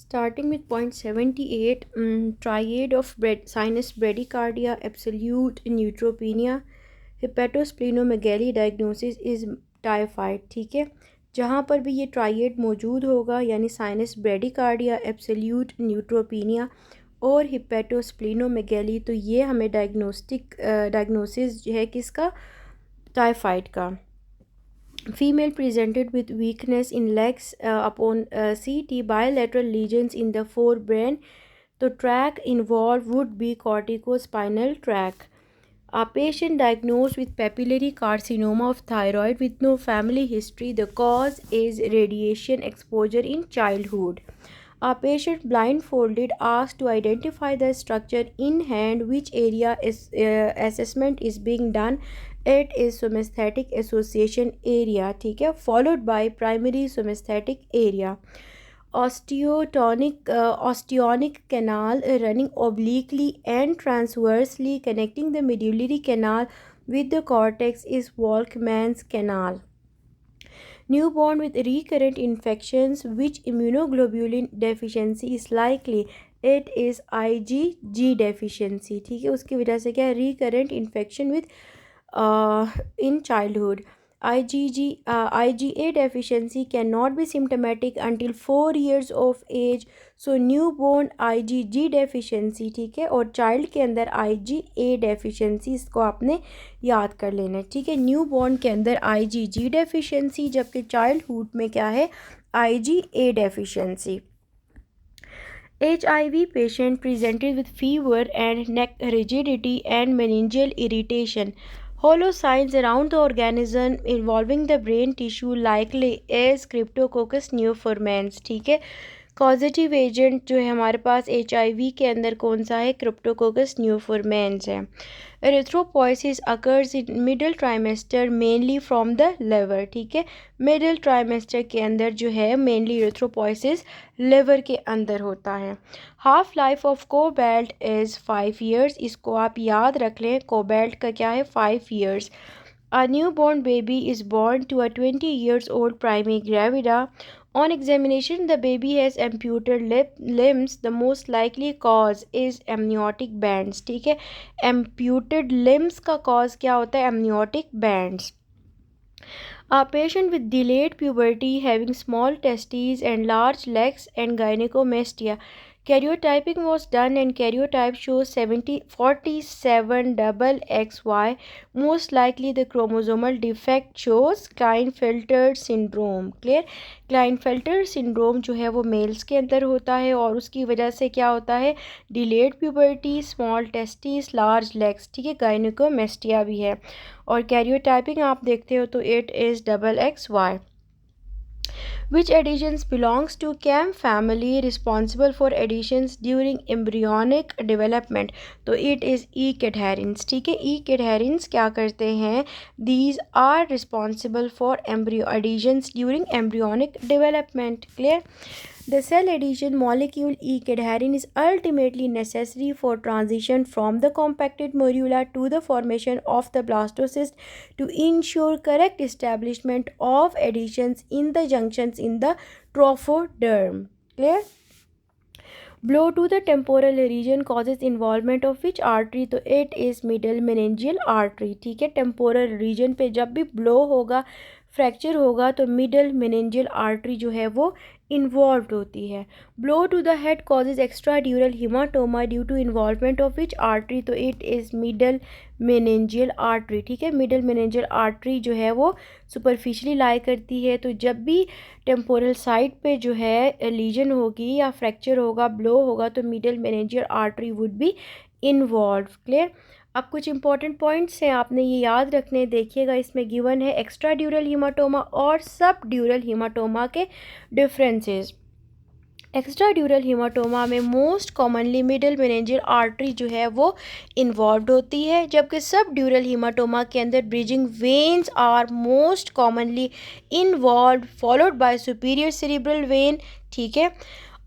Starting with point 78, triad of sinus bradycardia, absolute neutropenia, hepatosplenomegaly diagnosis is typhoid. ठीक है, जहाँ पर भी ये ट्राइएड मौजूद होगा यानी साइनस ब्रेडिकार्डिया, एब्सोल्यूट न्यूट्रोपीनिया और हिपेटोस्प्लिनोमेगेली, तो ये हमें डायग्नोसिस है किसका, टाइफाइड का। Female presented with weakness in legs upon CT, bilateral lesions in the forebrain. The track involved would be corticospinal tract. A patient diagnosed with papillary carcinoma of thyroid with no family history. The cause is radiation exposure in childhood. A patient blindfolded asked to identify the structure in hand, which area is assessment is being done. It is somesthetic association area, ठीक है, followed by primary somesthetic area. Osteonic canal running obliquely and transversely connecting the medullary canal with the cortex is Volkmann's canal. Newborn with recurrent infections, which immunoglobulin deficiency is likely. It is IgG deficiency, ठीक है, उसकी वजह से क्या है, recurrent infection with in childhood. IgA deficiency cannot be symptomatic until 4 years of age. So newborn IgG deficiency, ठीक है, और चाइल्ड के अंदर IgA deficiency, इसको आपने याद कर लेना है। ठीक है, न्यूबॉर्न के अंदर IgG deficiency, जबकि चाइल्डहुड में क्या है, IgA deficiency. HIV patient presented with fever and neck rigidity and meningeal irritation. Hollow signs around the organism involving the brain tissue likely is Cryptococcus neoformans. ठीक है, कॉजेटिव एजेंट जो है हमारे पास HIV के अंदर कौन सा है, क्रिप्टोकोकस न्यूफॉर्मेंस है। Erythropoiesis occurs in middle trimester mainly from the liver. ठीक है, मिडिल ट्राइमेस्टर के अंदर जो है मेनली एरिथ्रोपोइसिस लिवर के अंदर होता है। Half life of cobalt is 5 years, इसको आप याद रख लें, कोबाल्ट का क्या है, 5 years. A newborn baby is born to a 20 years old primate gravida. On examination, the baby has amputated limbs. The most likely cause is amniotic bands. ठीक है, amputated limbs का cause क्या होता है, amniotic bands. A patient with delayed puberty having small testes and large legs and gynecomastia. Karyotyping was done and karyotype shows 47XXY. Most likely the chromosomal defect shows Klinefelter syndrome. Clear? Klinefelter syndrome जो है वो mails के अंदर होता है और उसकी वजह से क्या होता है, delayed puberty, small testis, large legs, ठीक है, गायनिकोमेस्टिया भी है। और कैरियोटाइपिंग आप देखते हो तो it is XXY. Which additions belongs to CAM family responsible for additions during embryonic development? तो it is E cadherins. ठीक है, E cadherins क्या करते हैं, these are responsible for embryo additions during embryonic development. Clear? The cell adhesion molecule E cadherin is ultimately necessary for transition from the compacted morula to the formation of the blastocyst to ensure correct establishment of adhesions in the junctions in the trophoderm. Clear? Blow to the temporal region causes involvement of which artery? तो it is middle meningeal artery. ठीक है, temporal region पे जब भी blow होगा, fracture होगा, तो middle meningeal artery जो है वो इन्वॉल्व होती है। Blow to the head causes extra dural haematoma due to involvement of which artery? तो it is middle meningeal artery. ठीक है, मिडल मेनिंजियल आर्टरी जो है वो सुपरफिशली लाई करती है, तो जब भी टेम्पोरल साइड पे जो है लीजन होगी या फ्रैक्चर होगा, ब्लो होगा, तो middle meningeal artery would be involve. Clear? अब कुछ इंपॉर्टेंट पॉइंट्स हैं, आपने ये याद रखने, देखिएगा इसमें गिवन है एक्स्ट्रा ड्यूरल हीमाटोमा और सब ड्यूरल हीमाटोमा के डिफरेंसेस। एक्स्ट्रा ड्यूरल हीमाटोमा में most commonly middle meningeal artery जो है वो इन्वॉल्व होती है, जबकि सब ड्यूरल हीमाटोमा के अंदर bridging veins are most commonly involve, followed by superior cerebral vein. ठीक है,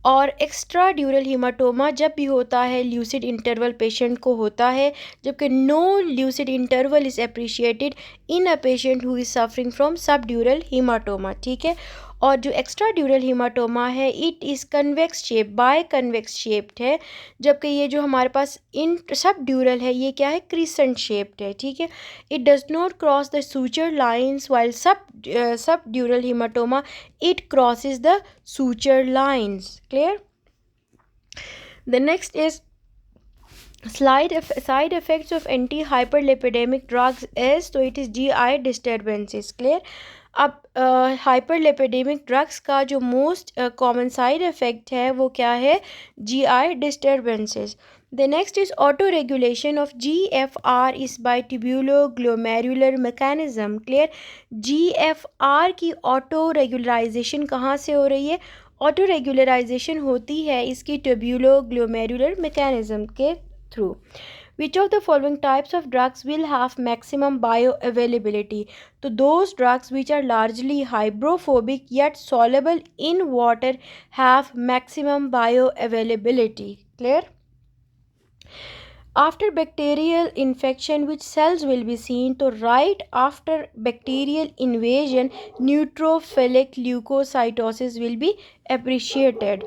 और एक्स्ट्रा ड्यूरल हीमाटोमा जब भी होता है ल्यूसिड इंटरवल पेशेंट को होता है, जबकि no lucid interval is appreciated in a patient who is suffering from sub dural haematoma. ठीक है, और जो एक्स्ट्रा ड्यूरल हीमाटोमा है it is convex shape, by convex shaped है, जबकि ये जो हमारे पास इन सब ड्यूरल है ये क्या है, क्रिसेंट शेप्ड है, ठीक है। It does not cross the suture lines while sub dural haematoma it crosses the suture lines, clear. The next is side effects of anti hyperlipidemic drugs is, तो it is GI disturbances, clear। अब hyperlipidemic drugs का जो most common side effect है वो क्या है, GI disturbances. The next is auto regulation of GFR is by tubuloglomerular mechanism, clear. GFR की auto regularisation कहाँ से हो रही है, ऑटो रेगुलराइजेशन होती है इसकी ट्यूब्यूलो-ग्लोमेरुलर मैकेनिज्म के through. Which of the following types of drugs will have maximum bioavailability? So those drugs which are largely hydrophobic yet soluble in water have maximum bioavailability. Clear? After bacterial infection, which cells will be seen? So right after bacterial invasion, neutrophilic leukocytosis will be appreciated.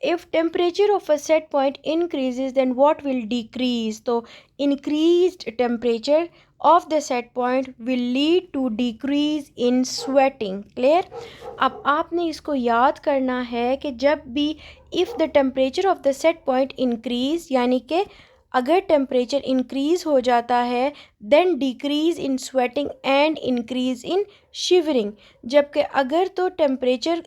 If temperature of a set point increases, then what will decrease? तो increased temperature of the set point will lead to decrease in sweating, clear। अब आपने इसको याद करना है कि जब भी if the temperature of the set point increase, यानी कि अगर टेम्परेचर इंक्रीज़ हो जाता है then decrease in sweating and increase in shivering, जबकि अगर तो टेम्परेचर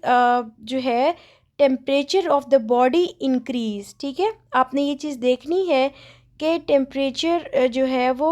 जो है temperature of the body increase, ठीक है। आपने ये चीज़ देखनी है कि टेम्परेचर जो है वो